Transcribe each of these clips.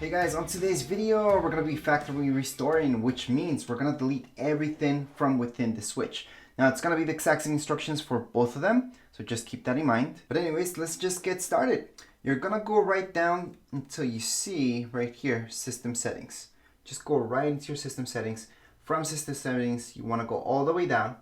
Hey guys, on today's video, we're going to be factory restoring, which means we're going to delete everything from within the switch. Now, it's going to be the exact same instructions for both of them, so just keep that in mind. But anyways, let's just get started. You're going to go right down until you see right here, system settings. Just go right into your system settings. From system settings, you want to go all the way down,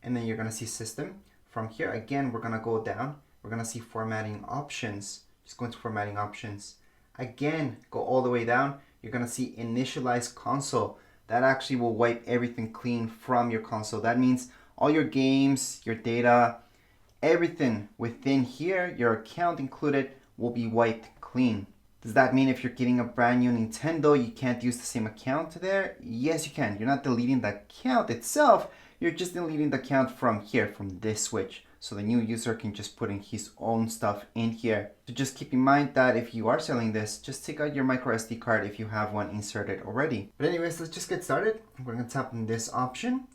and then you're going to see system. From here, again, we're going to go down. We're going to see formatting options. Just go into formatting options. Again, go all the way down. You're going to see initialize console. That actually will wipe everything clean from your console. That means all your games, your data, everything within here, your account included, will be wiped clean. Does that mean if you're getting a brand new Nintendo, you can't use the same account there? Yes, you can. You're not deleting the account itself. You're just deleting the account from here, from this switch. So the new user can just put in his own stuff in here. So just keep in mind that if you are selling this, just take out your micro SD card if you have one inserted already. But anyways, let's just get started. We're gonna tap on this option.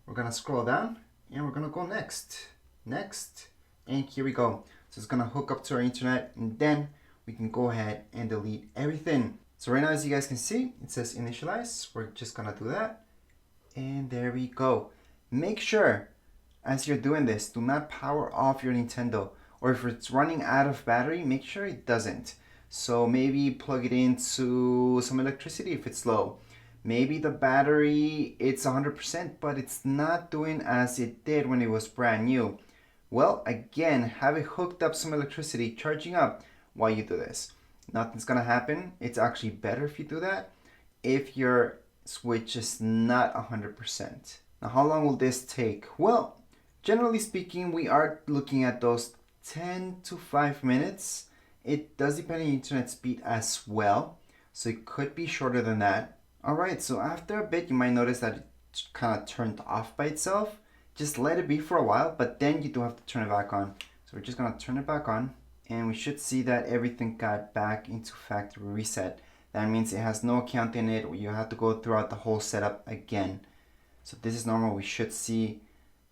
We're gonna scroll down and we're gonna go next. Next, and here we go. So it's gonna hook up to our internet and then we can go ahead and delete everything. So right now, as you guys can see, it says initialize. We're just gonna do that. And there we go. Make sure as you're doing this, do not power off your Nintendo, or if it's running out of battery, make sure it doesn't. So maybe plug it into some electricity if it's low. Maybe the battery, it's 100%, but it's not doing as it did when it was brand new. Well, again, have it hooked up some electricity, charging up while you do this. Nothing's gonna happen. It's actually better if you do that if your switch is not 100%. Now, how long will this take? Well, generally speaking, we are looking at those 10 to 5 minutes. It does depend on your internet speed as well, so it could be shorter than that. Alright, so after a bit, you might notice that it kind of turned off by itself. Just let it be for a while, but then you do have to turn it back on. So we're just going to turn it back on, and we should see that everything got back into factory reset. That means it has no account in it. You have to go throughout the whole setup again. So this is normal. We should see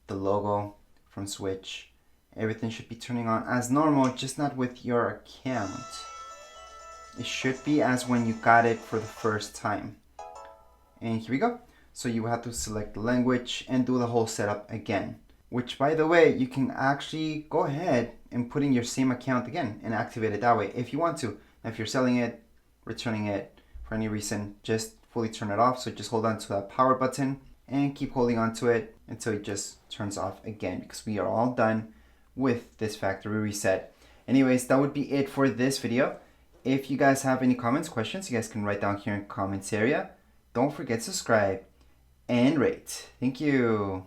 the logo from Switch. Everything should be turning on as normal, just not with your account. It should be as when you got it for the first time. And here we go. So you have to select the language and do the whole setup again. Which, by the way, you can actually go ahead and put in your same account again and activate it that way if you want to. Now, if you're selling it, returning it for any reason, just fully turn it off. So just hold on to that power button and keep holding on to it until it just turns off again, because we are all done with this factory reset. Anyways, that would be it for this video. If you guys have any comments, questions, you guys can write down here in the comments area. Don't forget to subscribe and rate. Thank you.